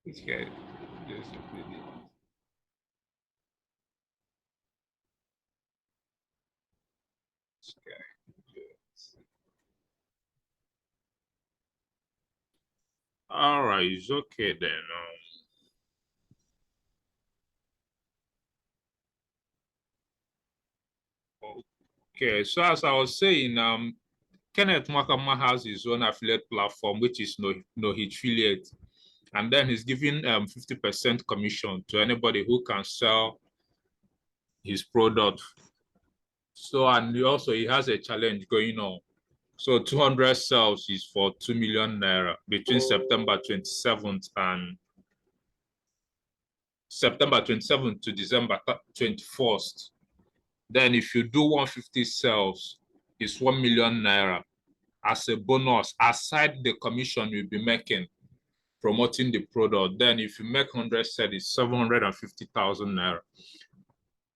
Okay. Just a minute. Okay. All right, it's okay then. Okay, so as I was saying, Kenneth Makama has his own affiliate platform, which is no affiliate, and then he's giving 50% commission to anybody who can sell his product. So, and he has a challenge going on. So 200 sales is for 2 million naira between September 27th to December 21st. Then if you do 150 sales, it's 1 million naira as a bonus aside the commission you'll be making promoting the product. Then if you make 100 sales, it's 750,000 naira.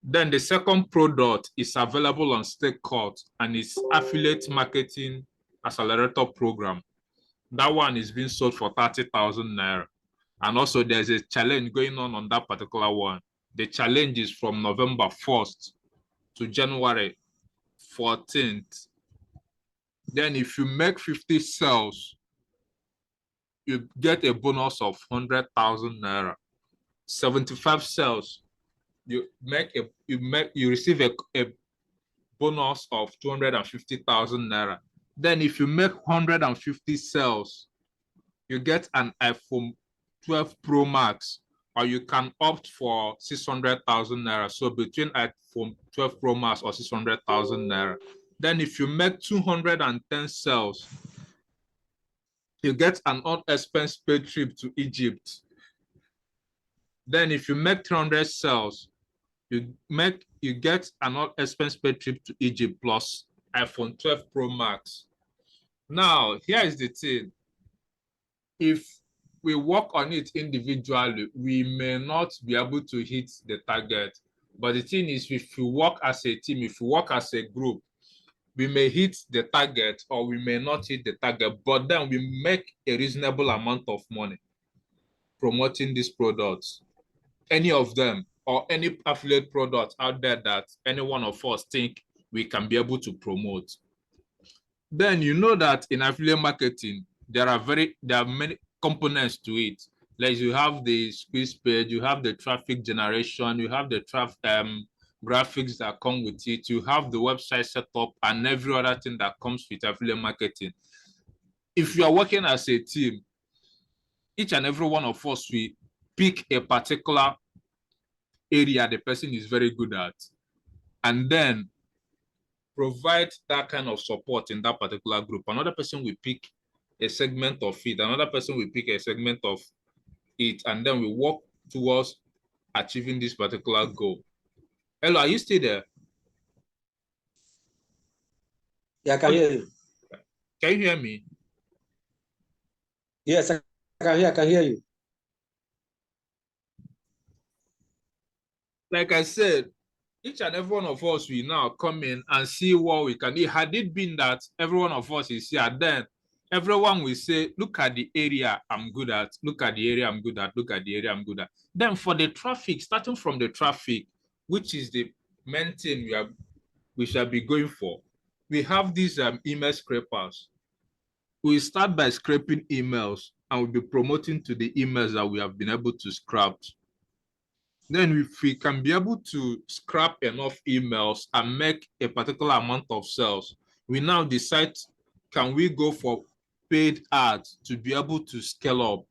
Then the second product is available on Stake Court and it's affiliate marketing accelerator program. That one is being sold for 30,000 naira. And also there's a challenge going on that particular one. The challenge is from November 1st to January 14th. Then if you make 50 sales, you get a bonus of 100,000 naira. 75 sales, you receive a bonus of 250,000 naira. Then if you make 150 sales, you get an iPhone 12 Pro Max, or you can opt for 600,000 naira. So between iPhone 12 Pro Max or 600,000 naira. Then if you make 210 sales, you get an unexpense paid trip to Egypt. Then if you make 300 sales, you get an unexpense paid trip to Egypt plus iPhone 12 Pro Max. Now, here is the thing. If we work on it individually, we may not be able to hit the target. But the thing is, if you work as a team, if you work as a group, we may hit the target or we may not hit the target, but then we make a reasonable amount of money promoting these products. Any of them or any affiliate product out there that any one of us think we can be able to promote. Then you know that in affiliate marketing, there are many components to it. Like you have the squeeze page, you have the traffic generation, you have the graphics that come with it, you have the website setup and every other thing that comes with affiliate marketing. If you are working as a team, each and every one of us will pick a particular area the person is very good at, and then provide that kind of support in that particular group. Another person will pick a segment of it, another person will pick a segment of it, and then we work towards achieving this particular goal. Hello, are you still there? Yeah, I can hear you. Can you hear me? Yes, I can hear you. Like I said, each and every one of us will now come in and see what we can do. Had it been that every one of us is here, then everyone will say, look at the area I'm good at, look at the area I'm good at, look at the area I'm good at. Then for the traffic, starting from the traffic, which is the main thing we shall be going for, we have these email scrapers. We start by scraping emails and we'll be promoting to the emails that we have been able to scrap. Then if we can be able to scrap enough emails and make a particular amount of sales, we now decide, can we go for paid ads to be able to scale up?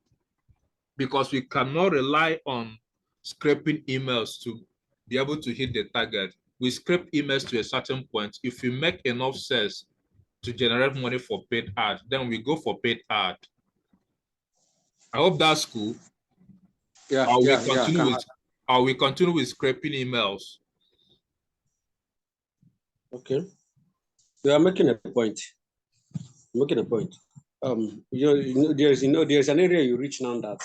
Because we cannot rely on scraping emails to be able to hit the target. We scrape emails to a certain point. If we make enough sales to generate money for paid ad, then we go for paid ad. I hope that's cool. Yeah, we continue with scraping emails. Okay. You are making a point. Making a point. There's an area you reach now that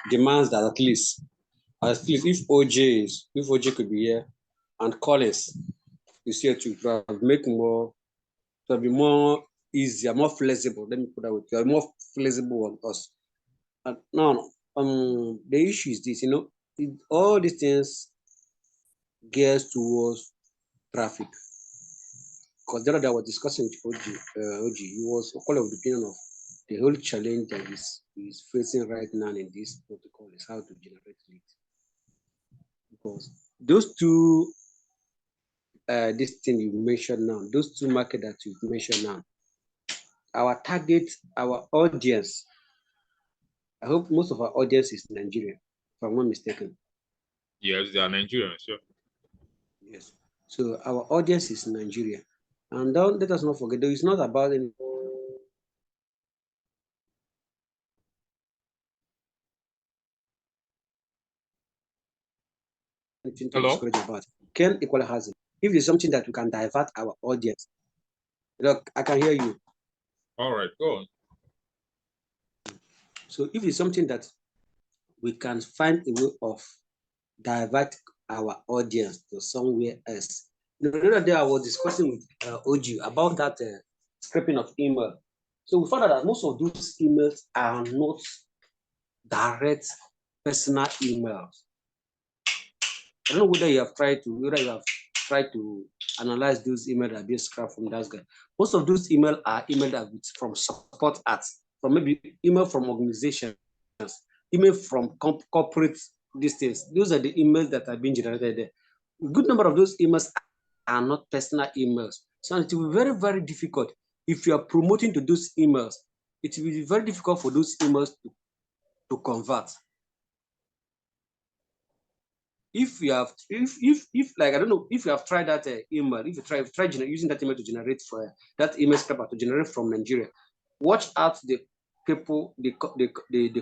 demands that at least if OJ could be here and Collins is here to make more, to be more easier, more flexible. Let me put that way. To be more flexible on us. And now, the issue is this, all these things gears towards traffic. Because the other day I was discussing with OG, he was call of the opinion of the whole challenge that is facing right now in this protocol is how to generate leads. Because those two this thing you mentioned now, those two markets that you mentioned now, our target, our audience, I hope most of our audience is Nigeria, if I'm not mistaken. Yes, they are Nigerians, sure. Yes. So our audience is Nigeria. And don't let us not forget, though it's not about any anything to Hello? discourage about. Ken equally has it. If it's something that we can divert our audience, look, I can hear you. All right, go on. So if it's something that we can find a way of divert our audience to somewhere else. The other day I was discussing with OG about that scraping of email. So we found out that most of those emails are not direct personal emails. I don't know whether you have tried to analyze those emails that are being scrapped from that guy. Most of those emails are emails that from support ads, from maybe email from organizations, email from corporate things. Those are the emails that are being generated there. A good number of those emails are not personal emails. So it will be very, very difficult if you are promoting to those emails. It will be very difficult for those emails to convert. If you have, if like I don't know, if you have tried that email, if you try using that email to generate for that email scraper to generate from Nigeria, watch out the people, the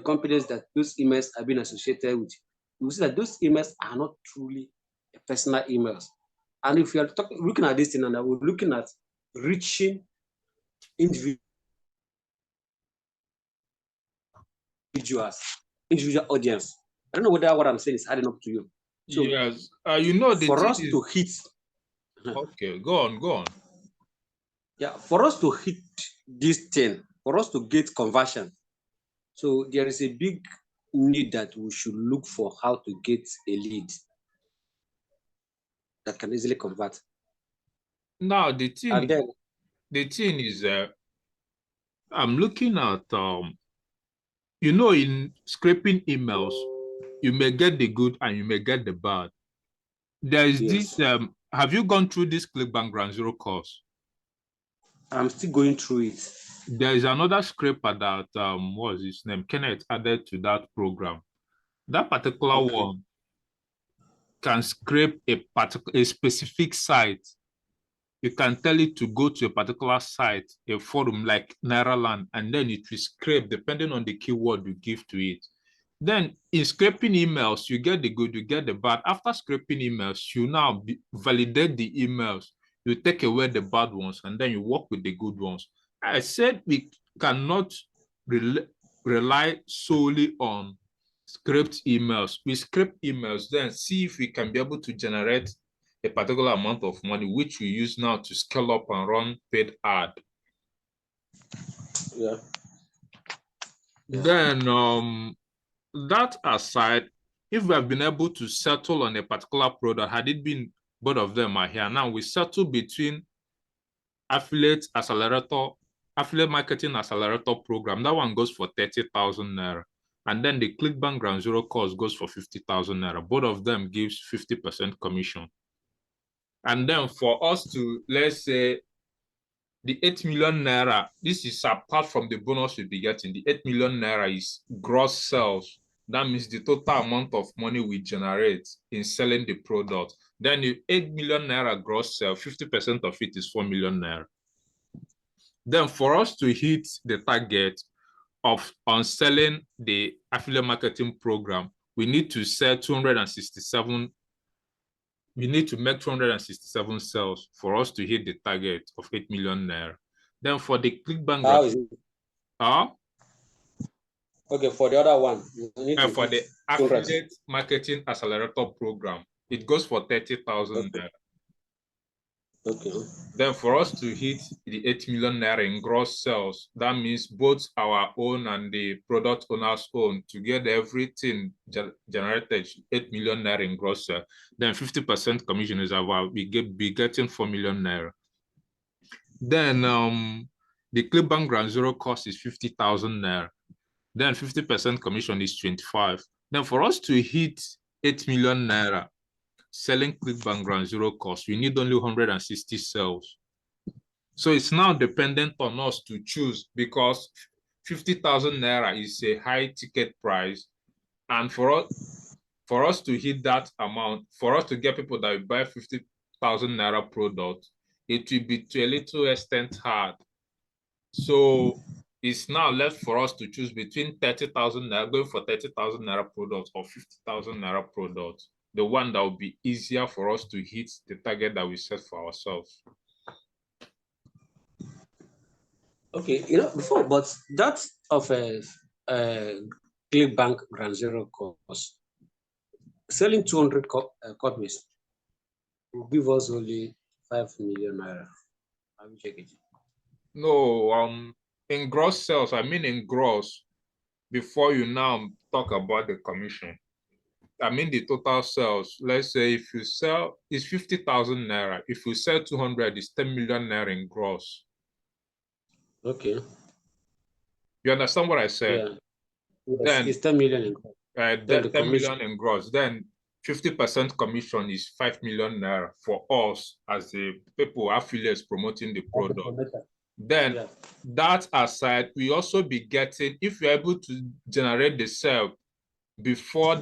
companies that those emails have been associated with. You will see that those emails are not truly personal emails. And if you are looking at this thing, and we're looking at reaching individual audience. I don't know whether what I'm saying is adding up to you. So yes, the for thing us is, to hit. okay, go on. Yeah, for us to hit this thing, for us to get conversion, so there is a big need that we should look for how to get a lead that can easily convert. Now And then, the thing is, I'm looking at in scraping emails, you may get the good and you may get the bad. There is yes, this. Have you gone through this ClickBank Ground Zero course? I'm still going through it. There is another scraper that what was his name? Kenneth added to that program. That particular one can scrape a specific site. You can tell it to go to a particular site, a forum like Naira, and then it will scrape depending on the keyword you give to it. Then in scraping emails, you get the good, you get the bad. After scraping emails, you now validate the emails. You take away the bad ones, and then you work with the good ones. I said we cannot rely solely on scraped emails. We scrape emails, then see if we can be able to generate a particular amount of money, which we use now to scale up and run paid ad. Yeah. Then that aside, if we have been able to settle on a particular product, had it been both of them are here now, we settle between affiliate marketing accelerator program. That one goes for 30,000 naira. And then the ClickBank Ground Zero course goes for 50,000 naira. Both of them gives 50% commission. And then for us to, let's say, the 8 million naira, this is apart from the bonus we'll be getting. The 8 million naira is gross sales. That means the total amount of money we generate in selling the product. Then the 8 million naira gross sale, 50% of it is 4 million naira. Then for us to hit the target on selling the affiliate marketing program, we need to sell 267. We need to make 267 sales for us to hit the target of 8 million naira. Then for the ClickBank, How is it? Okay, for the other one, you need to for the hit 200. affiliate marketing accelerator program, it goes for 30,000 Okay. naira. Okay. Then for us to hit the 8 million naira in gross sales, that means both our own and the product owner's own, to get everything generated 8 million naira in gross sales, then 50% commission is about be getting 4 million naira. Then the ClickBank Ground Zero cost is 50,000 naira. Then 50% commission is 25. Then for us to hit 8 million naira selling ClickBank Ground Zero cost, we need only 160 sales. So it's now dependent on us to choose, because 50,000 naira is a high ticket price. And for us to hit that amount, for us to get people that will buy 50,000 naira product, it will be to a little extent hard. So it's now left for us to choose between 30,000 naira, going for 30,000 naira product, or 50,000 naira product, the one that will be easier for us to hit the target that we set for ourselves. Okay, before, but that of a ClickBank Ground Zero course, selling 200 copies will give us only 5 million naira. I will check it. No, in gross sales, I mean in gross, before you now talk about the commission. I mean the total sales. Let's say if you sell, it's 50,000 naira. If you sell 200, it's 10 million naira in gross. Okay. You understand what I said? Yeah. Yes, Then it's 10 million in gross. Then the 10 commission. million in gross. Then 50% commission is 5 million naira for us as the people affiliates promoting the product. Then Yeah. that aside, we also be getting, if you're able to generate the sale before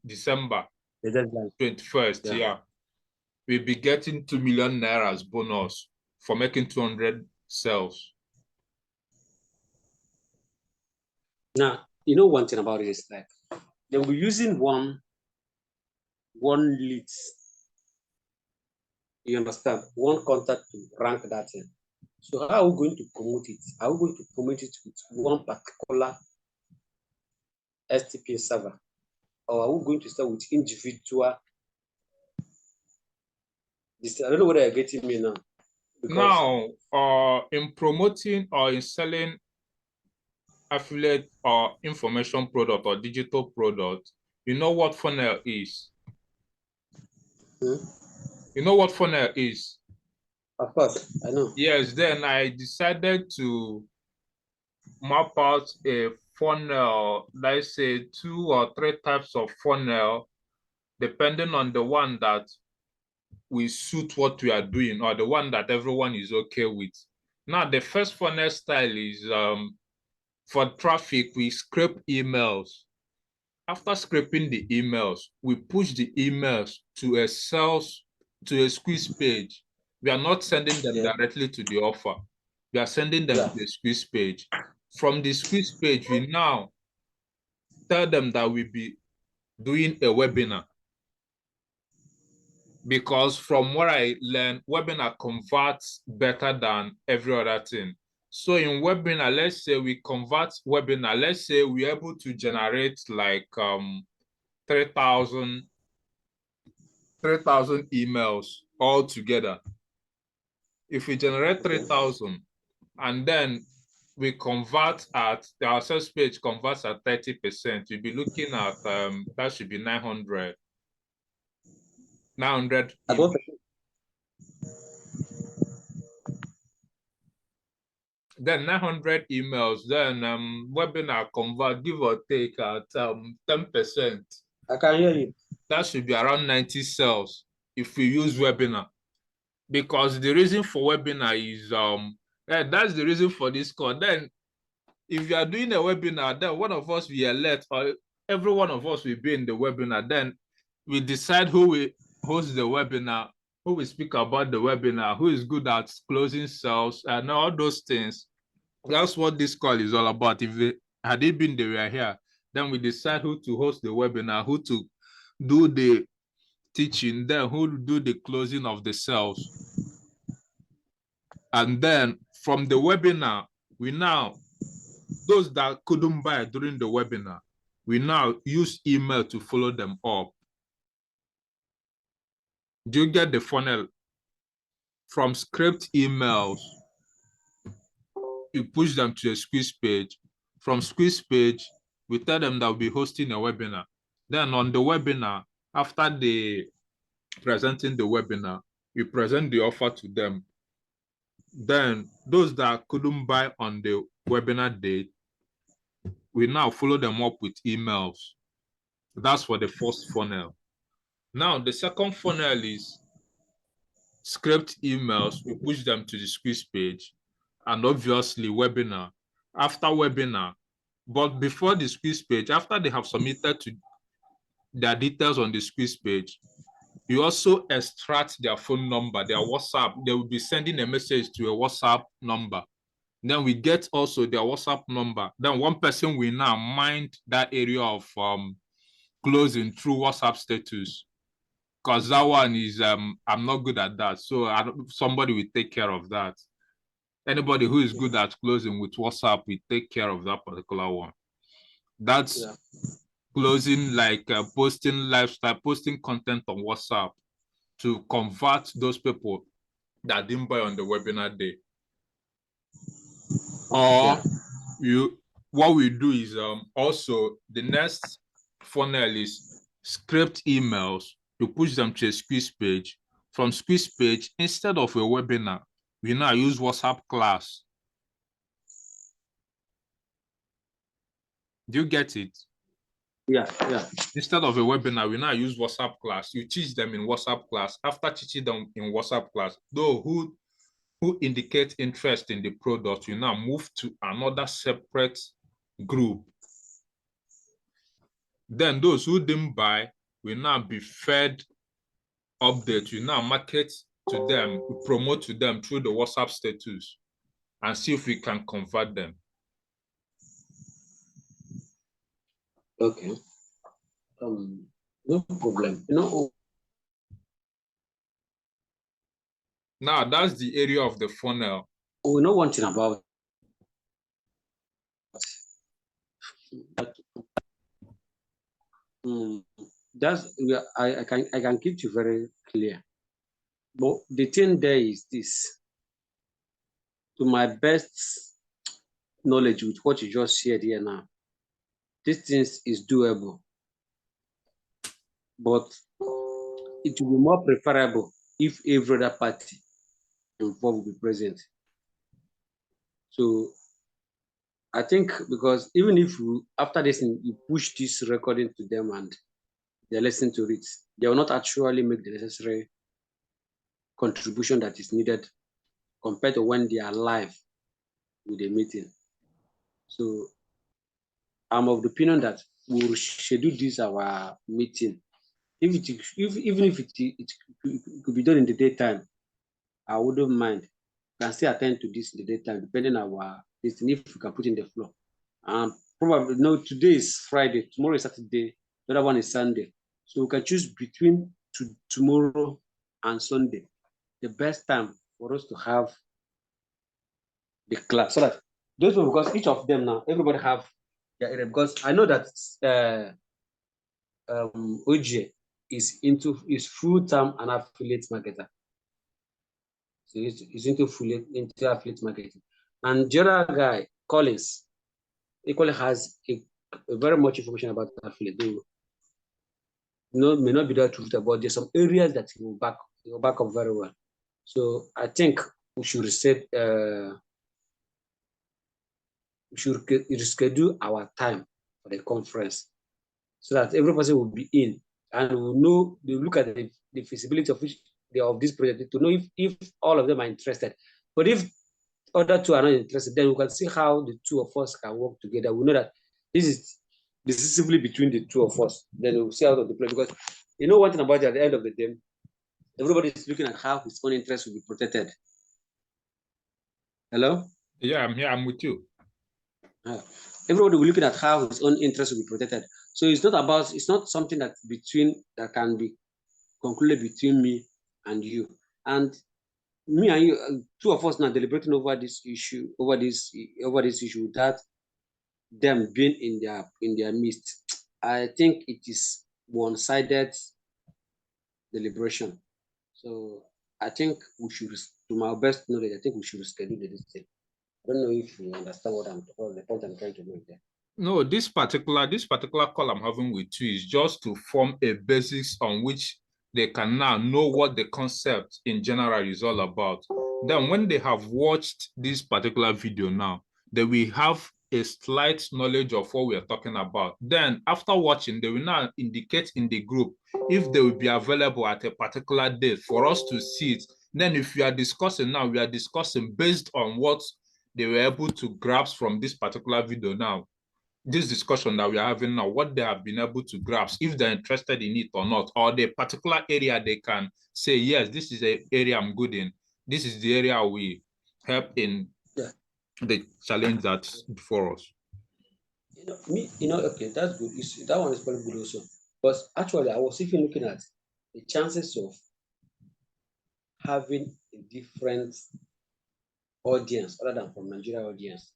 December The deadline. 21st, yeah, we'll be getting 2 million naira as bonus for making 200 sales. Now, one thing about it is like they were using one lead. You understand? One contact to rank that thing. So how are we going to promote it? Are we going to promote it with one particular STP server? Or are we going to start with individual? I don't know whether you're getting me now. Now, in promoting or in selling affiliate or information product or digital product, you know what funnel is? You know what funnel is? Of course, I know. Yes, then I decided to map out a funnel, let's say 2 or 3 types of funnel, depending on the one that will suit what we are doing, or the one that everyone is okay with. Now, the first funnel style is for traffic, we scrape emails. After scraping the emails, we push the emails to a squeeze page. We are not sending them directly to the offer. We are sending them to a squeeze page. From the squeeze page, we now tell them that we'll be doing a webinar. Because from what I learned, webinar converts better than every other thing. So in webinar, let's say we convert webinar, let's say we're able to generate like 3,000 emails all together. If we generate 3,000 and then we convert at, our sales page converts at 30%, we'll be looking at, that should be 900. 900 emails. Then 900 emails, then webinar convert, give or take at 10%. I can hear you. That should be around 90 sales if we use webinar. Because the reason for webinar is that's the reason for this call. Then if you are doing a webinar, then one of us will elect, or every one of us will be in the webinar. Then we decide who will host the webinar, who will speak about the webinar, who is good at closing sales, and all those things. That's what this call is all about. If had it been they were here, then we decide who to host the webinar, who to do the teaching, then who will do the closing of the sales. And then from the webinar, we now, those that couldn't buy during the webinar, we now use email to follow them up. Do you get the funnel from script emails, you push them to a squeeze page. From squeeze page, we tell them that we'll be hosting a webinar. Then on the webinar, after they presenting the webinar, we present the offer to them. Then those that couldn't buy on the webinar date, we now follow them up with emails. That's for the first funnel. Now, the second funnel is script emails. We push them to the squeeze page, and obviously webinar. After webinar, but before the squeeze page, after they have submitted to their details on the squeeze page, you also extract their phone number, their WhatsApp. They will be sending a message to a WhatsApp number. Then we get also their WhatsApp number. Then one person will now mind that area of closing through WhatsApp status. Because that one is, I'm not good at that. So somebody will take care of that. Anybody who is good at closing with WhatsApp will take care of that particular one. That's closing, like posting lifestyle, posting content on WhatsApp to convert those people that didn't buy on the webinar day. Or what we do is also the next funnel is script emails. You push them to a squeeze page. From squeeze page, instead of a webinar, we now use WhatsApp class. Do you get it? Yeah. Instead of a webinar, we now use WhatsApp class. You teach them in WhatsApp class. After teaching them in WhatsApp class, those who indicate interest in the product, you now move to another separate group. Then those who didn't buy will now be fed updates. You now market to them, promote to them through the WhatsApp status and see if we can convert them. Okay. No problem. Now that's the area of the funnel. We know one thing about I can keep you very clear. But the thing there is this: to my best knowledge with what you just shared here now, this thing is doable. But it will be more preferable if every other party involved will be present. So I think, because even if after this you push this recording to them and they listen to it, they will not actually make the necessary contribution that is needed compared to when they are live with the meeting. So I'm of the opinion that we will schedule this our meeting. Even if it could be done in the daytime, I wouldn't mind. We can still attend to this in the daytime, depending on our listening, if we can put in the flow. Probably no, today is Friday, tomorrow is Saturday, the other one is Sunday. So we can choose between tomorrow and Sunday, the best time for us to have the class. So that those people, because each of them now, everybody have their area. Because I know that OJ is full-time an affiliate marketer. So he's into affiliate marketing. And the other guy, Collins, equally has a very much information about affiliate. May not be that truth, but there's some areas that he will back up very well. So I think we should reset, we should reschedule our time for the conference so that every person will be in and will know, they look at the feasibility of this project to know if all of them are interested. But if other two are not interested, then we can see how the two of us can work together. We know that this is decisively between the two of us. Then we'll see out of the play, because one thing about it, at the end of the day, everybody is looking at how his own interest will be protected. Hello? Yeah, I'm here. I'm with you. Everybody will be looking at how his own interest will be protected. So it's not something that can be concluded between me and you. And me and you, two of us now deliberating over this issue without them being in their midst. I think it is one-sided deliberation. So I think we should, to my best knowledge, I think we should schedule this thing. I don't know if you understand what the point I'm trying to make there. No, this particular call I'm having with you is just to form a basis on which they can now know what the concept in general is all about. Then when they have watched this particular video now, they will have a slight knowledge of what we are talking about. Then after watching, they will now indicate in the group if they will be available at a particular date for us to see it. Then if we are discussing now, we are discussing based on what they were able to grasp from this particular video now. This discussion that we are having now, what they have been able to grasp, if they're interested in it or not, or the particular area they can say, yes, this is the area I'm good in. This is the area we help in the challenge that's before us. Okay, that's good. That one is very good also. But actually, I was even looking at the chances of having a different audience other than from Nigeria audience.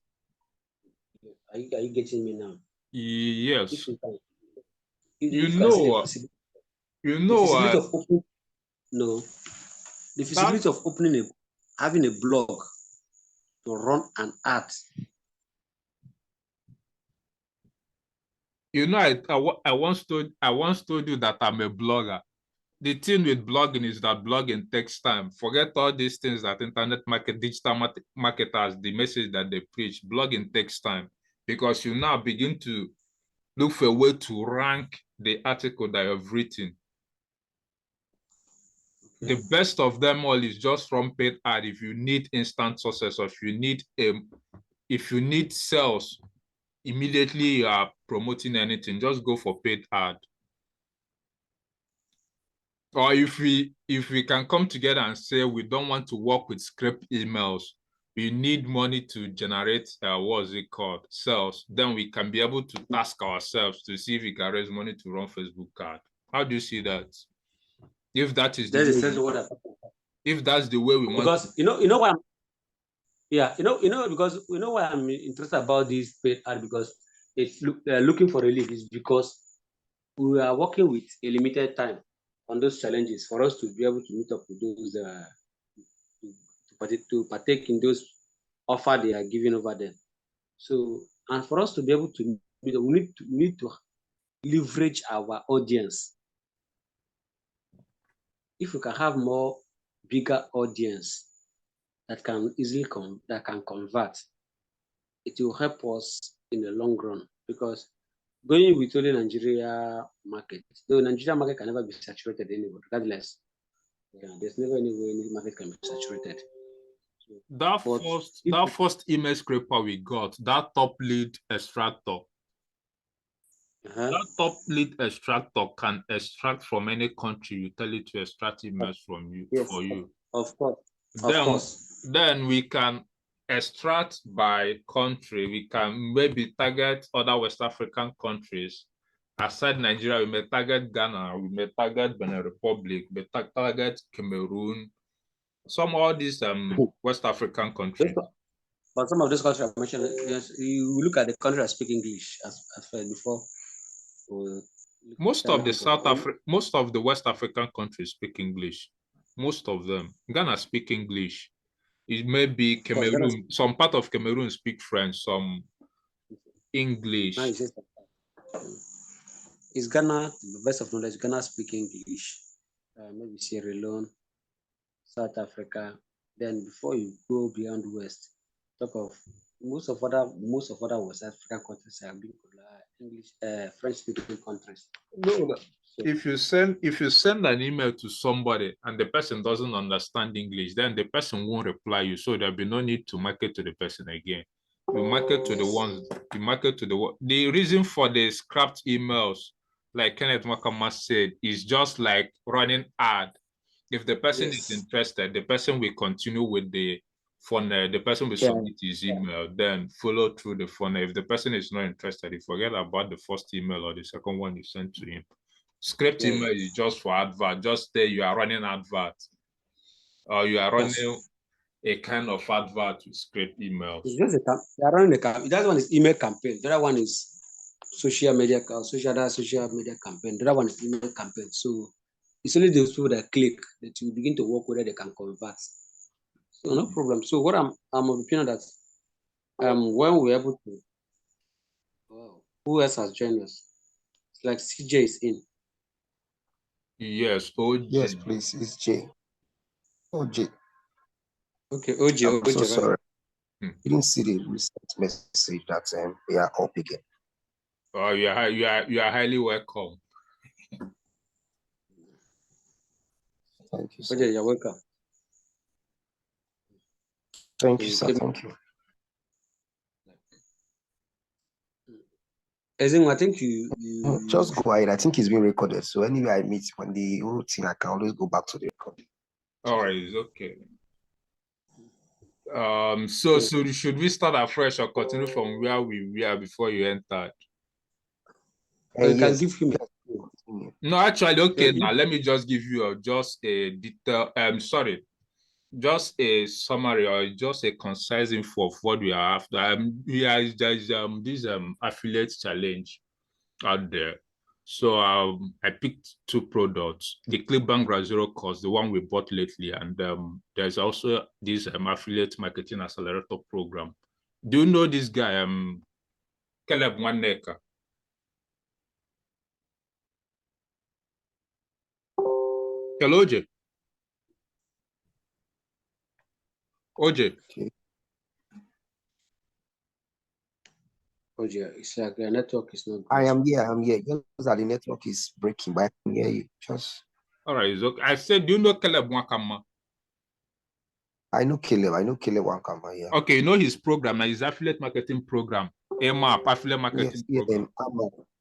Are you getting me now? Yes. If you can, You if know, the feasibility of opening, no, the feasibility of opening having a blog to run an ad. You know, I once told you that I'm a blogger. The thing with blogging is that blogging takes time. Forget all these things that digital marketers, the message that they preach. Blogging takes time because you now begin to look for a way to rank the article that you've written. The best of them all is just from paid ad. If you need instant success, or if you need sales immediately, you are promoting anything, just go for paid ad. Or if we can come together and say we don't want to work with script emails, we need money to generate what's it called, sales, then we can be able to task ourselves to see if we can raise money to run Facebook ad. How do you see that? If that is the way, if that's the way we want, because you know what because why I'm interested about this paid ad, because it's looking for relief is because we are working with a limited time on those challenges for us to be able to meet up with those to partake in those offer they are giving over there. So, and for us to be able to, we need to leverage our audience. If we can have more bigger audience that can easily convert, it will help us in the long run. Because going with only Nigeria market, though Nigeria market can never be saturated anyway, regardless. Yeah, there's never any way any market can be saturated. That first email scraper we got, that top lead extractor. That top lead extractor can extract from any country. You tell it to extract emails from you, yes, for you. Of course. Then we can extract by country. We can maybe target other West African countries. Aside Nigeria, we may target Ghana, we may target Benin Republic, we may target Cameroon, some of these West African countries. But some of those countries I mentioned, yes, you look at the countries that speak English as well before. Most of the West African countries speak English. Most of them. Ghana speak English. It may be Cameroon. Some part of Cameroon speak French, some English. Is Ghana, to the best of knowledge, Ghana speak English. Maybe Sierra Leone, South Africa. Then before you go beyond West, talk of most of other West African countries are being English, French speaking countries. No, if you send an email to somebody and the person doesn't understand English, then the person won't reply you. So there'll be no need to market to the person again. You market to the ones. You market to the reason for the scrapped emails, like Kenneth Makama said, is just like running ad. If the person is interested, the person will continue with the funnel. The person will submit his email, then follow through the funnel. If the person is not interested, you forget about the first email or the second one you sent to him. Script email is just for advert. Just say you are running advert, or you are running a kind of advert with script emails. It's just you are running that one is email campaign. The other one is social media campaign. The other one is email campaign. So it's only those people that click that you begin to work whether they can convert. So no problem. So what I'm of the opinion that when we're able to, who else has joined us? It's like CJ is in. Yes, OG. Yes, please. It's J. Oh, J. Okay, OG, I'm so right? sorry. You didn't see the recent message that we are up again. Oh, you are highly welcome. Thank you, sir. OG, you're welcome. Thank you, sir. Thank you. I think you just go ahead. I think it's being recorded. So anyway, I meet when the whole thing, I can always go back to the recording. All right, it's okay. So should we start afresh or continue from where we were before you entered? you can give him. No, actually, okay. Now let me just give you just a detail. Just a summary or just a concise info of what we are after. There's this affiliate challenge out there. So I picked two products: the ClickBank Zero course, the one we bought lately, and there's also this affiliate marketing accelerator program. Do you know this guy, Caleb Waneka? Hello, OJ. OJ. OG, it's like the network is not good. I am here. Just that the network is breaking, but I can hear you. Just. All right, it's okay. I said, do you know Caleb Wakama? I know Caleb Wankama, yeah. Okay, you know his program, his affiliate marketing program, AMAP, affiliate marketing program.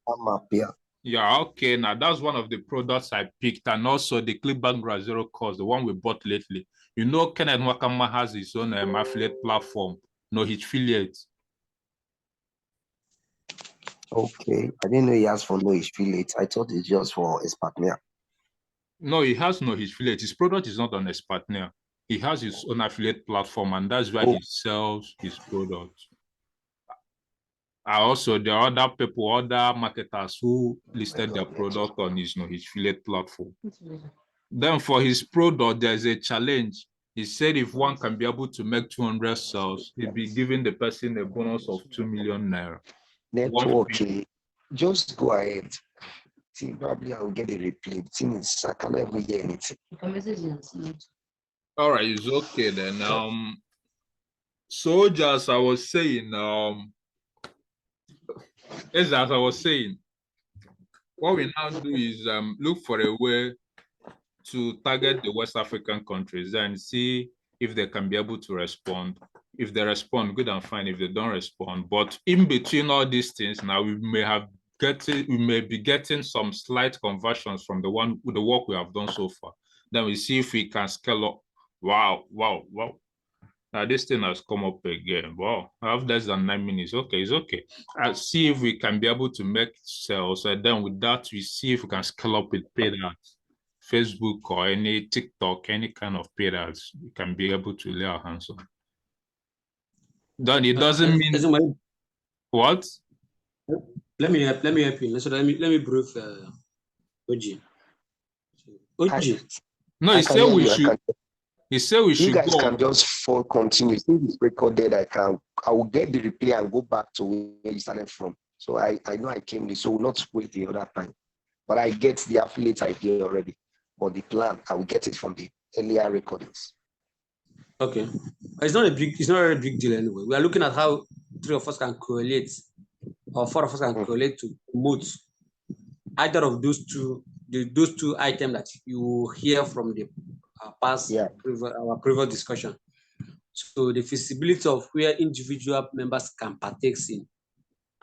AMAP, yeah. Yeah, okay. Now that's one of the products I picked, and also the ClickBank Zero course, the one we bought lately. You know, Kenneth Wakama has his own affiliate platform. No, his affiliates. Okay, I didn't know he has for no affiliate. I thought it's just for his partner. No, he has no his affiliate. His product is not on his partner. He has his own affiliate platform, and that's where he sells his products. Also, there are other people, other marketers who listed their product on his affiliate platform. Then for his product, there's a challenge. He said if one can be able to make 200 sales, he'll be giving the person a bonus of 2 million naira. Network, just go ahead. See, probably I will get a replay. The thing is, I can't ever hear anything. All right, it's okay then. So just I was saying, as I was saying, what we now do is look for a way to target the West African countries and see if they can be able to respond. If they respond, good and fine. If they don't respond, but in between all these things, now we may be getting some slight conversions from the work we have done so far. Then we see if we can scale up. Wow. Now this thing has come up again. Wow, I have less than 9 minutes. Okay, it's okay. I'll see if we can be able to make sales, and then with that, we see if we can scale up with paid ads, Facebook or any TikTok, any kind of paid ads. We can be able to lay our hands on. Then it doesn't mean what? Let me help you. So let me brief OG. OG. No, he said we should. He said we should. You guys can just continue. Since it's recorded, I will get the replay and go back to where you started from. So I know I came late, so we'll not wait the other time. But I get the affiliate idea already. But the plan, I will get it from the earlier recordings. Okay. It's not a very big deal anyway. We are looking at how 3 of us can correlate, or 4 of us can correlate to promote either of those two items that you hear from the our previous discussion. So the feasibility of where individual members can partake in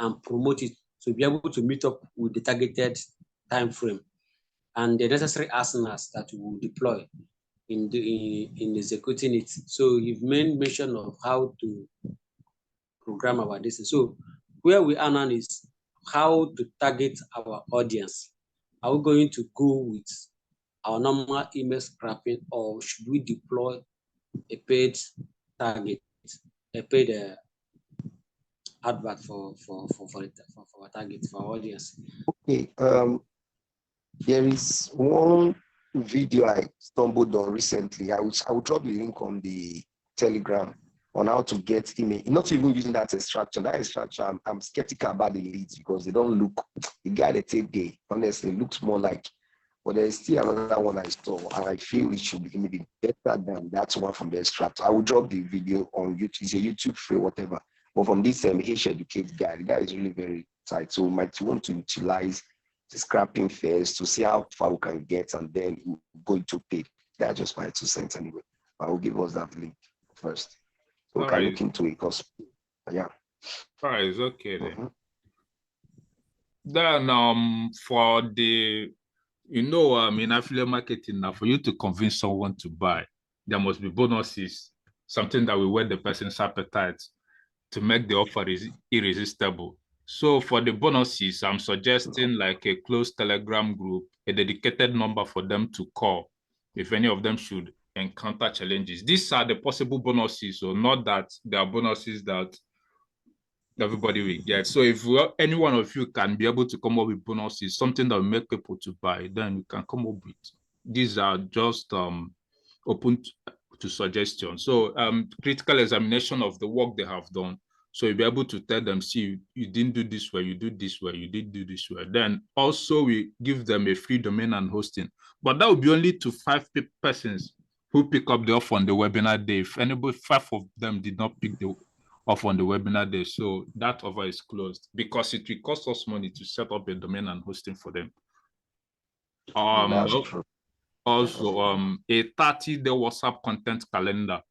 and promote it to be able to meet up with the targeted time frame and the necessary arsenals that we will deploy in executing it. So you've made mention of how to program our distance. So where we are now is how to target our audience. Are we going to go with our normal email scrapping, or should we deploy a paid target, a paid advert for our target, for our audience? Okay. There is one video I stumbled on recently. I will drop the link on the Telegram on how to get email. Not even using that extraction. That extraction, I'm skeptical about the leads because they don't look. The guy that take there, honestly, looks more like. But there's still another one I saw, and I feel it should be maybe better than that one from the extract. I will drop the video on YouTube. It's a YouTube free, whatever. But from this H Educate guy, the guy is really very tight. So we might want to utilize the scrapping first to see how far we can get, and then go into paid. That's just my 2 cents anyway. I will give us that link first. So we can look into it because, yeah. All right, it's okay then. Then for the, in affiliate marketing now, for you to convince someone to buy, there must be bonuses, something that will whet the person's appetite to make the offer irresistible. So for the bonuses, I'm suggesting like a closed Telegram group, a dedicated number for them to call if any of them should encounter challenges. These are the possible bonuses, so not that there are bonuses that everybody will get. So if any one of you can be able to come up with bonuses, something that will make people to buy, then you can come up with. These are just open to suggestions. So critical examination of the work they have done. So you'll be able to tell them, see, you didn't do this way, you did this way, you did do this way. Then also we give them a free domain and hosting. But that will be only to 5 persons who pick up the offer on the webinar day. If anybody, 5 of them did not pick the off on the webinar day, so that offer is closed because it will cost us money to set up a domain and hosting for them. That's true. Also, a 30-day WhatsApp content calendar,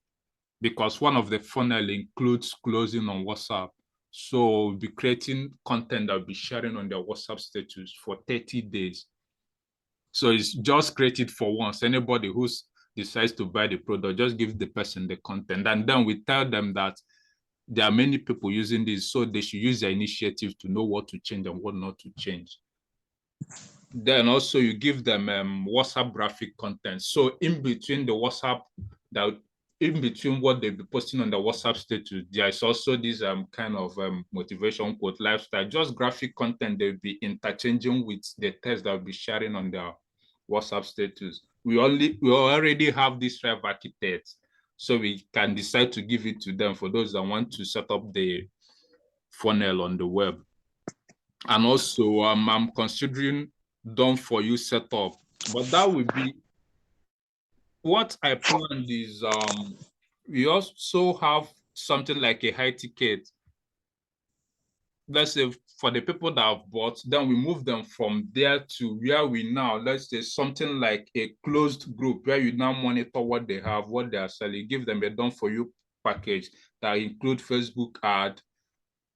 because one of the funnel includes closing on WhatsApp. So we'll be creating content that will be sharing on their WhatsApp status for 30 days. So it's just created for once. Anybody who decides to buy the product, just give the person the content. And then we tell them that there are many people using this, so they should use their initiative to know what to change and what not to change. Then also you give them WhatsApp graphic content. So in between the WhatsApp, in between what they'll be posting on the WhatsApp status, there is also this kind of motivation quote lifestyle, just graphic content they'll be interchanging with the text that will be sharing on their WhatsApp status. We already have this Rev architect, so we can decide to give it to them for those that want to set up the funnel on the web. And also I'm considering done for you setup, but that will be what I planned is we also have something like a high ticket. Let's say for the people that have bought, then we move them from there to where we now, let's say something like a closed group where you now monitor what they have, what they are selling, give them a done for you package that include Facebook ad,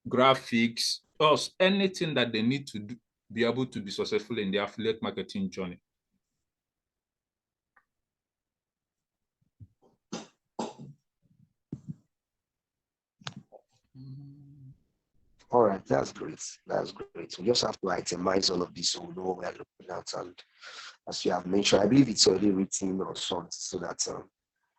graphics, or anything that they need to do, be able to be successful in their affiliate marketing journey. All right, that's great. That's great. We just have to itemize all of this so we know what we're looking at. And as you have mentioned, I believe it's already written or something, so that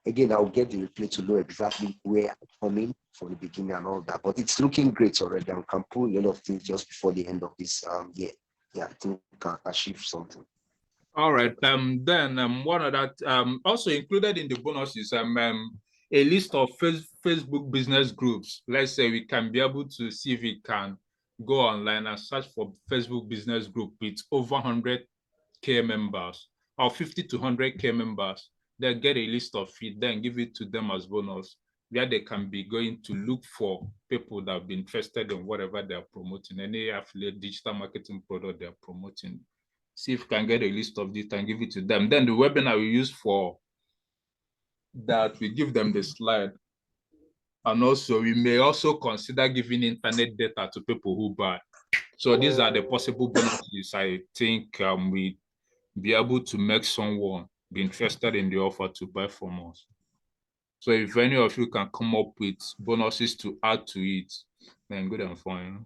again, I'll get the replay to know exactly where I'm coming from the beginning and all that. But it's looking great already. I can pull a lot of things just before the end of this year. Yeah, I think we can achieve something. All right. Then one of that also included in the bonuses a list of Facebook business groups. Let's say we can be able to see if we can go online and search for Facebook business group with over 100K members or 50 to 100K members. They'll get a list of it, then give it to them as bonus, where they can be going to look for people that have been interested in whatever they're promoting, any affiliate digital marketing product they're promoting. See if you can get a list of this and give it to them. Then the webinar we use for that, we give them the slide. And also we may also consider giving internet data to people who buy. So these are the possible bonuses I think we be able to make someone be interested in the offer to buy from us. So if any of you can come up with bonuses to add to it, then good and fine.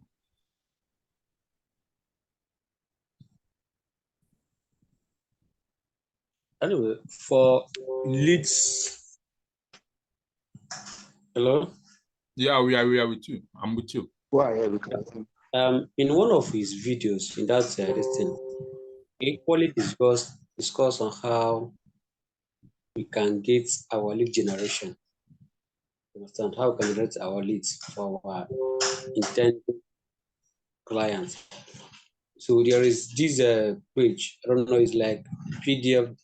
Anyway, for leads, hello? Yeah, we are with you. I'm with you. Go ahead, we can. In one of his videos, in that this thing, he equally discussed discuss on how we can get our lead generation. Understand how we can generate our leads for our intended clients. So there is this page. I don't know. It's like PDF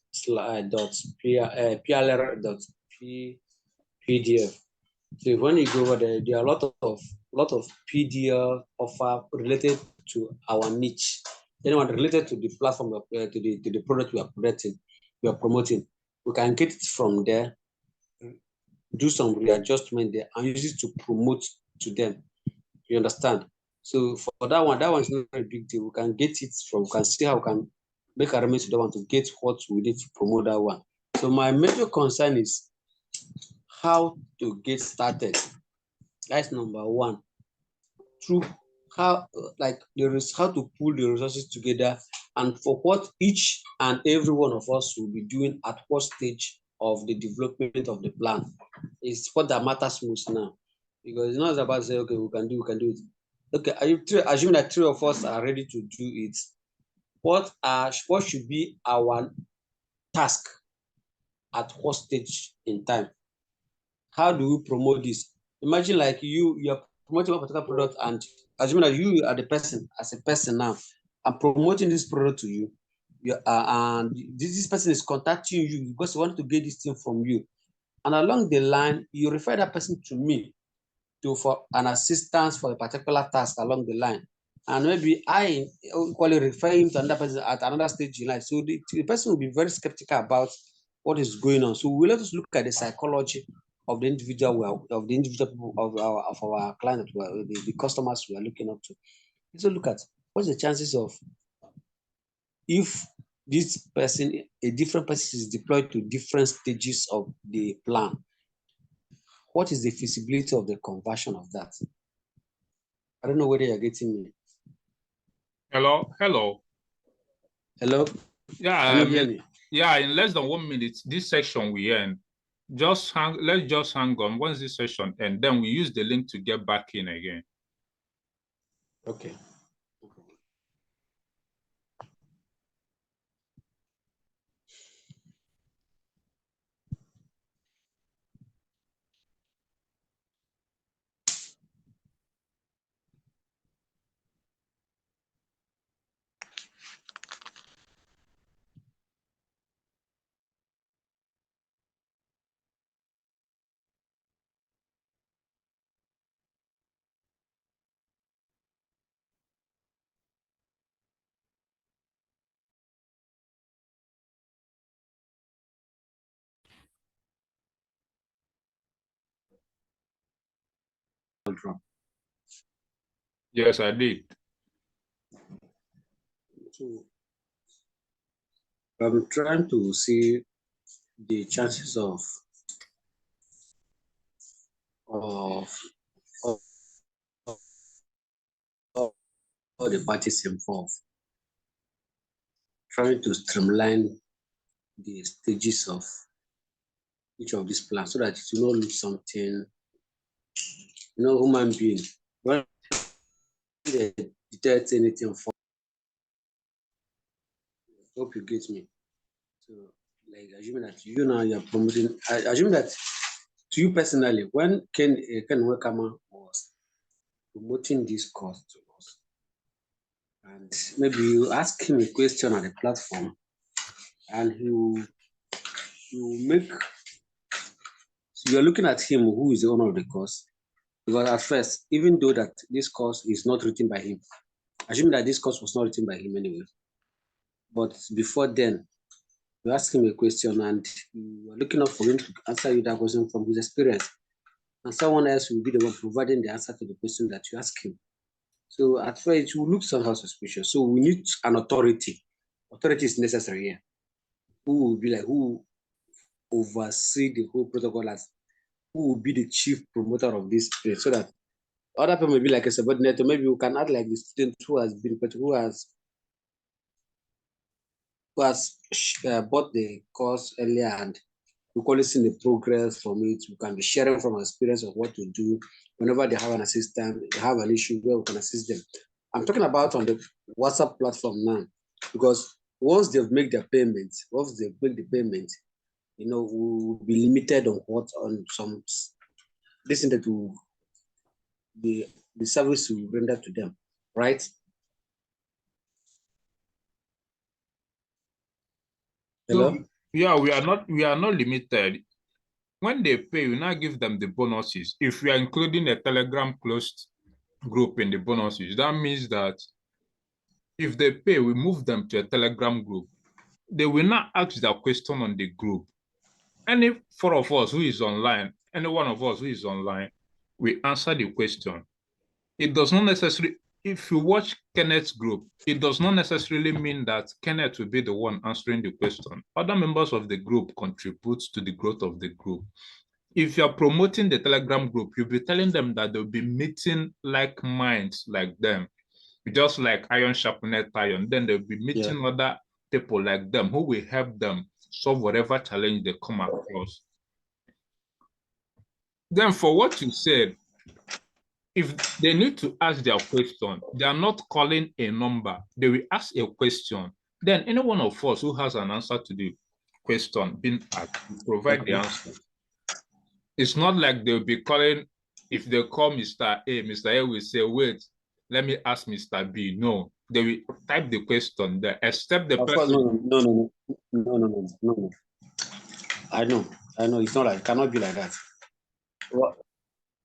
dot PLR dot PDF. So when you go over there, there are a lot of PDF offer related to our niche. Anyone related to the platform, to the product we are promoting, we can get it from there, do some readjustment there, and use it to promote to them. You understand? So for that one is not a big deal. We can get it from. We can see how we can make arrangements to that one to get what we need to promote that one. So my major concern is how to get started. That's number one. Through how there is how to pull the resources together and for what each and every one of us will be doing at what stage of the development of the plan is what that matters most now. Because it's not about saying, okay, we can do it. Okay, assuming that three of us are ready to do it, what should be our task at what stage in time? How do we promote this? Imagine like you're promoting one particular product, and assuming that you are the person, as a person now, I'm promoting this product to you. And this person is contacting you because he wants to get this thing from you. And along the line, you refer that person to me for an assistance for a particular task along the line. And maybe I equally refer him to another person at another stage in life. So the person will be very skeptical about what is going on. So we let us look at the psychology of the individual, people, of our client, the customers we are looking up to. So look at what's the chances of if this person, a different person is deployed to different stages of the plan. What is the feasibility of the conversion of that? I don't know whether you're getting me. Hello. Hello? Yeah, Can you hear me? Yeah, in less than 1 minute, this section we end. Let's just hang on. Once this session ends, then we use the link to get back in again. Okay. Yes, I did. So I'm trying to see the chances of all the parties involved, trying to streamline the stages of each of these plans so that it will not look something, human being. When they detect anything for, hope you get me. So, like, assuming that you're promoting, assuming that to you personally, when Ken Wekama was promoting this course to us, and maybe you ask him a question on the platform, and he will make, so you're looking at him who is the owner of the course, because at first, even though that this course is not written by him, assuming that this course was not written by him anyway, but before then, you ask him a question and you are looking up for him to answer you that question from his experience. And someone else will be the one providing the answer to the question that you ask him. So at first, it will look somehow suspicious. So we need an authority. Authority is necessary here. Who will be like, who oversee the whole protocol, as who will be the chief promoter of this place, so that other people may be like a subordinate, or maybe you can act like the student who has been, but who has bought the course earlier, and we call it seeing the progress from it. We can be sharing from our experience of what to do whenever they have an assistant, they have an issue where we can assist them. I'm talking about on the WhatsApp platform now, because once they've made their payment, once they've made the payment, we will be limited on some this thing that the service will render to them, right? Hello? So yeah, we are not limited. When they pay, we now give them the bonuses. If we are including a Telegram closed group in the bonuses, that means that if they pay, we move them to a Telegram group. They will not ask their question on the group. Any four of us who is online, any one of us who is online, we answer the question. It does not necessarily, if you watch Kenneth's group, it does not necessarily mean that Kenneth will be the one answering the question. Other members of the group contribute to the growth of the group. If you're promoting the Telegram group, you'll be telling them that they'll be meeting like minds like them, just like iron sharpened iron. Then they'll be meeting other people like them who will help them solve whatever challenge they come across. Then for what you said, if they need to ask their question, they are not calling a number. They will ask a question. Then any one of us who has an answer to the question being asked will provide the answer. It's not like they'll be calling, if they call Mr. A, Mr. A will say, wait, let me ask Mr. B. No, they will type the question there, except the person. No. I know. It's not like, it cannot be like that. What?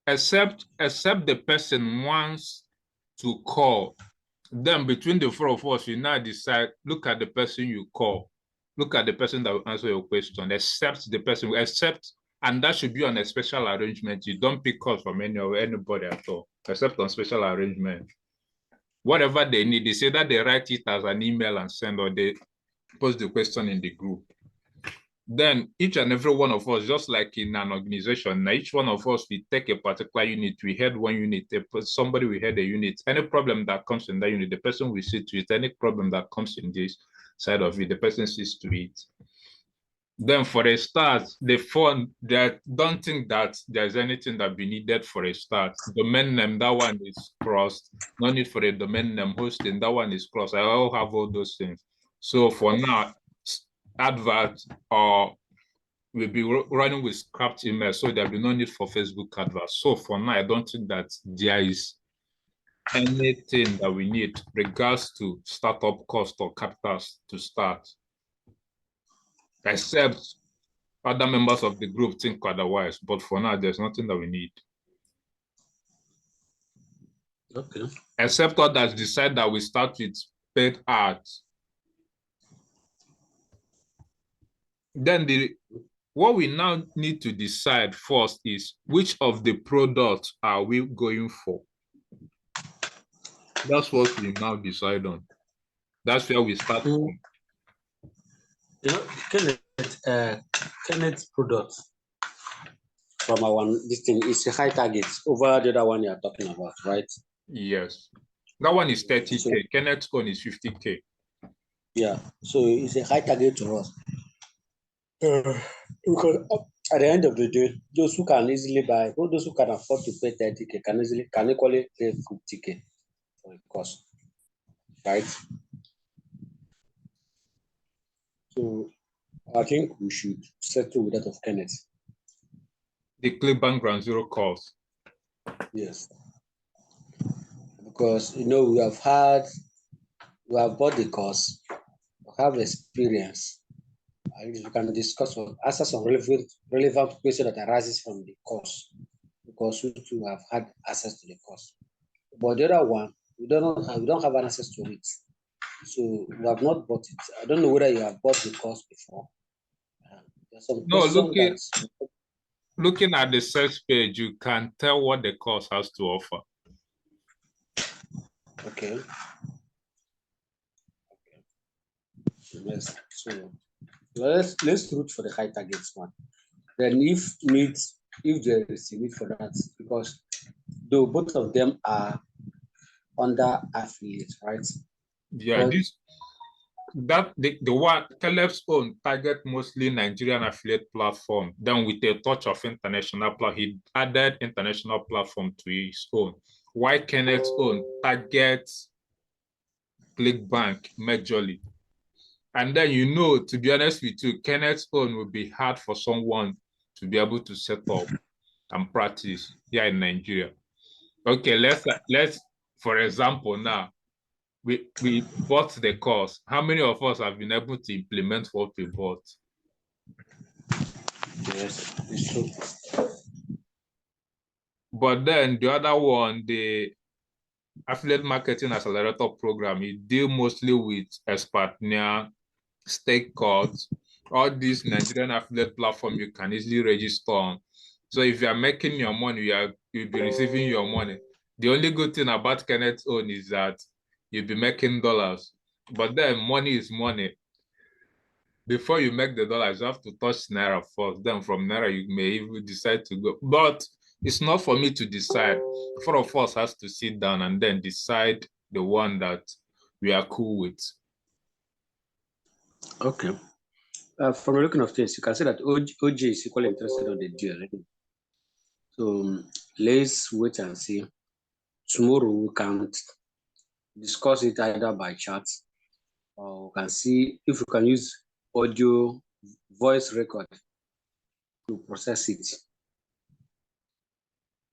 Except the person wants to call. Then between the four of us, you now decide, look at the person you call. Look at the person that will answer your question, except the person, and that should be on a special arrangement. You don't pick calls from anybody at all, except on special arrangement. Whatever they need, they say that they write it as an email and send, or they post the question in the group. Then each and every one of us, just like in an organization, now each one of us, we take a particular unit. We head one unit, somebody will head a unit. Any problem that comes in that unit, the person will see to it. Any problem that comes in this side of it, the person sees to it. Then for a start, they don't think that there's anything that be needed for a start. Domain name, that one is crossed. No need for a domain name. Hosting, that one is crossed. I all have all those things. So for now, advert or we'll be running with scrapped email, so there'll be no need for Facebook adverts. So for now, I don't think that there is anything that we need regards to startup cost or capitals to start, except other members of the group think otherwise. But for now, there's nothing that we need. Okay. Except others decide that we start with paid ads. Then what we now need to decide first is which of the products are we going for? That's what we now decide on. That's where we start from. Kenneth's product from this thing is a high target over the other one you are talking about, right? Yes. That one is 30K. So, Kenneth's own is 50K. Yeah. So it's a high target to us. Because at the end of the day, those who can easily buy, those who can afford to pay 30K can equally pay 50K for the cost, right? So I think we should settle with that of Kenneth. The ClickBank Ground Zero calls. Yes. Because we have bought the course, we have experience. We can discuss or answer some relevant questions that arises from the course, because we too have had access to the course. But the other one, we don't have access to it. So we have not bought it. I don't know whether you have bought the course before. No, looking at the search page, you can tell what the course has to offer. Okay. Yes. So let's root for the high targets one. Then if there is a need for that, because though both of them are under affiliate, right? Yeah, the one Caleb's own target mostly Nigerian affiliate platform. Then with a touch of international he added international platform to his own. Why Kenneth's own targets ClickBank majorly. And then, you know, to be honest with you, Kenneth's own will be hard for someone to be able to set up and practice here in Nigeria. Okay, let's for example now, we bought the course. How many of us have been able to implement what we bought? Yes, it's true. But then the other one, the affiliate marketing accelerator program, it deal mostly with expert near stake cards, all these Nigerian affiliate platform you can easily register on. So if you are making your money, you'll be receiving your money. The only good thing about Kenneth's own is that you'll be making dollars. But then money is money. Before you make the dollars, you have to touch Naira first. Then from Naira, you may even decide to go. But it's not for me to decide. Four of us has to sit down and then decide the one that we are cool with. Okay. From looking of things, you can see that OG is equally interested on the deal. So let's wait and see. Tomorrow we can discuss it either by chat, or we can see if we can use audio voice record to process it.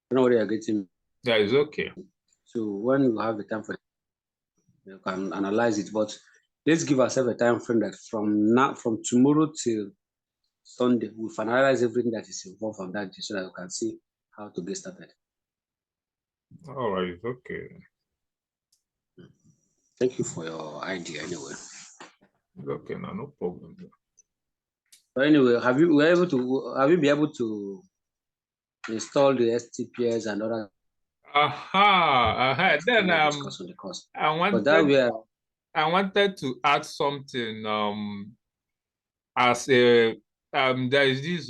You know what you're getting? Yeah, it's okay. So when you have the time for it, you can analyze it. But let's give ourselves a time frame that from tomorrow till Sunday, we finalize everything that is involved on that day so that we can see how to get started. All right, okay. Thank you for your idea anyway. Okay, no problem. But anyway, have you been able to install the STPS and other Then discuss on the course? I But that way, wanted to add something as a there is this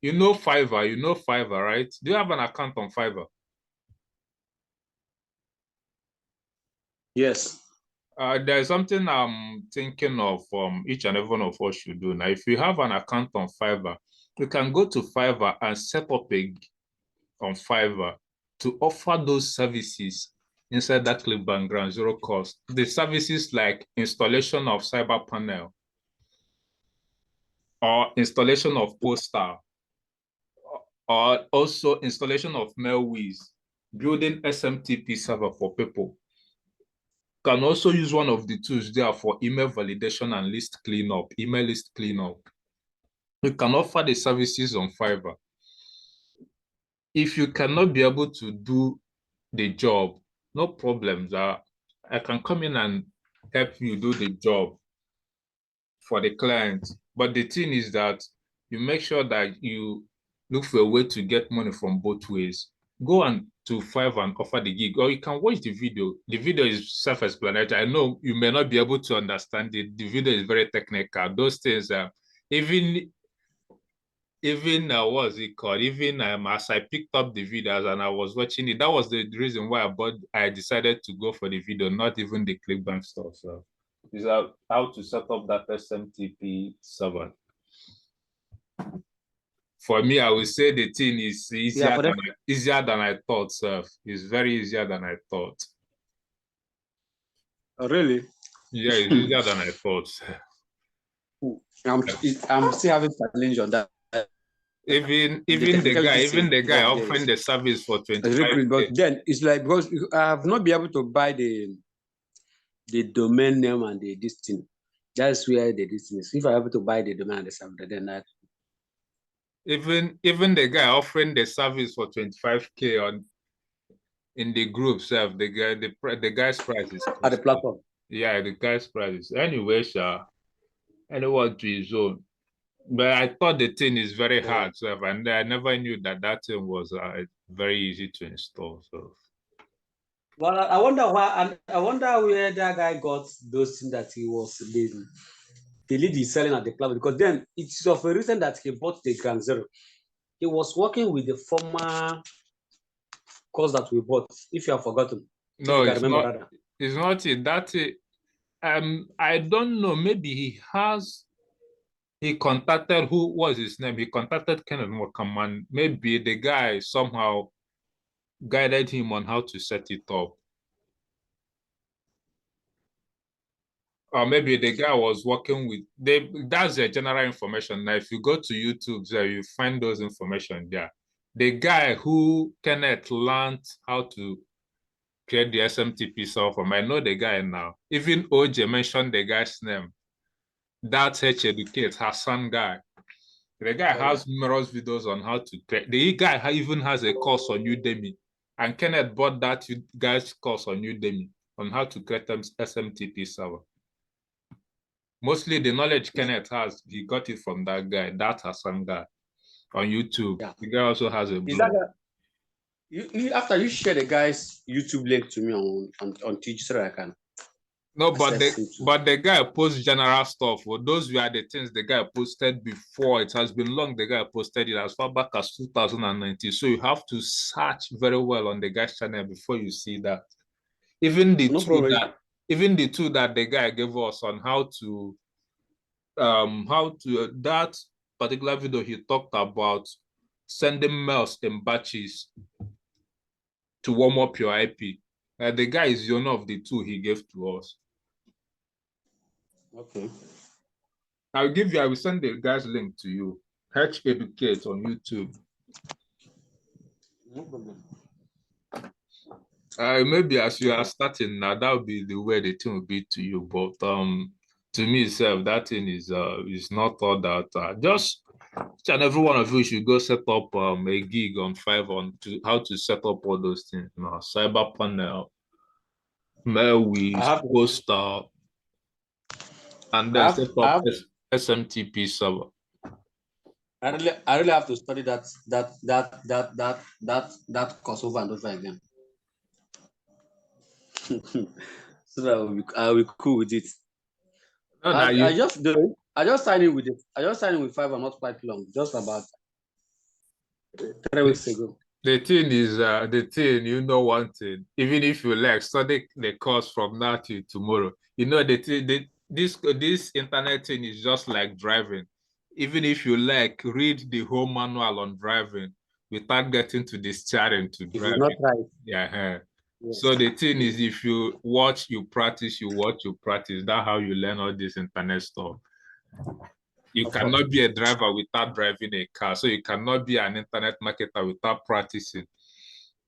you know Fiverr, right? Do you have an account on Fiverr? yes. There's something I'm thinking of each and every one of us should do. Now, if you have an account on Fiverr, you can go to Fiverr and set up a on Fiverr to offer those services inside that click background, zero cost. The services like installation of cyber panel or installation of poster or also installation of Mailwiz, building SMTP server for people. Can also use one of the tools there for email validation and list cleanup, email list cleanup. You can offer the services on Fiverr. If you cannot be able to do the job, no problems. I can come in and help you do the job for the client. But the thing is that you make sure that you look for a way to get money from both ways. Go on to Fiverr and offer the gig, or you can watch the video. The video is self-explanatory. I know you may not be able to understand it. The video is very technical. Those things are even what's it called? Even as I picked up the videos and I was watching it, that was the reason why I decided to go for the video, not even the ClickBank stuff. So is how to set up that SMTP server. For me, I would say the thing is easier than I thought, sir. It's very easier than I thought. Oh, really? Yeah, it's easier than I thought. I'm still having challenge on that. Even the guy offering the service for 25K. But then it's like, because I have not been able to buy the domain name and the this thing. That's where the distance is. If I'm able to buy the domain and the server, then I even the guy offering the service for 25K on in the group self, the guy's price is at the platform. Yeah, the guy's price is anyway, sir. Anyone to his own. But I thought the thing is very hard, so and I never knew that thing was very easy to install. So, well, I wonder why, I wonder where that guy got those things that he was the lead is selling at the platform, because then it's of a reason that he bought the Grand Zero. He was working with the former course that we bought. If you have forgotten, no, it's not. It's not it. That's it. I don't know. Maybe he contacted, who was his name? He contacted Kenneth Mokaman. Maybe the guy somehow guided him on how to set it up. Or maybe the guy was working with that's the general information. Now, if you go to YouTube there, you find those information there. The guy who Kenneth learned how to create the SMTP server from, I know the guy now. Even OJ mentioned the guy's name. That's H Educate, Hassan guy. The guy has numerous videos on how to create. The guy even has a course on Udemy. And Kenneth bought that guy's course on Udemy on how to create an SMTP server. Mostly the knowledge Kenneth has, he got it from that guy, that Hassan guy on YouTube. Yeah. The guy also has a blog. After you share the guy's YouTube link to me on Teach so I can. No, but the guy posts general stuff. Well, those were the things the guy posted before. It has been long. The guy posted it as far back as 2019. So you have to search very well on the guy's channel before you see that. Even the two that the guy gave us on how to that particular video, he talked about sending mails in batches to warm up your IP. The guy is one of the two he gave to us. Okay. I will send the guy's link to you. H Educate on YouTube. No problem. Maybe as you are starting now, that will be the way the thing will be to you. But to me itself, that thing is not all that. Just each and every one of you should go set up a gig on Fiverr on how to set up all those things. You know, cyber panel, mailwheel, poster, and then set up SMTP server. I really have to study that course over and over again. So that I'll be cool with it. No, I just signed in with it. I just signed in with Fiverr not quite long, just about 3 weeks ago. The thing is, you know one thing, even if you like study the course from now till tomorrow, you know this internet thing is just like driving. Even if you like read the whole manual on driving without getting to the steering to drive. Not right. Yeah. Yes. So the thing is, if you watch, you practice, that's how you learn all this internet stuff. You cannot be a driver without driving a car. So you cannot be an internet marketer without practicing.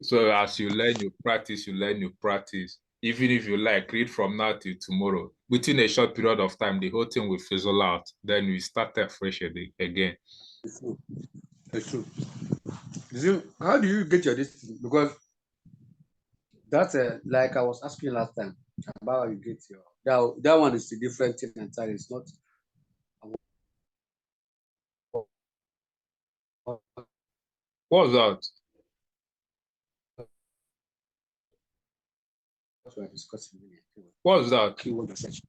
So as you learn, you practice, Even if you like, read from now till tomorrow. Within a short period of time, the whole thing will fizzle out. Then we start afresh again. It's true. How do you get your distance? Because that's like I was asking last time about how you get your that one is a different thing entirely. It's not. What's that? What we're discussing. What's that?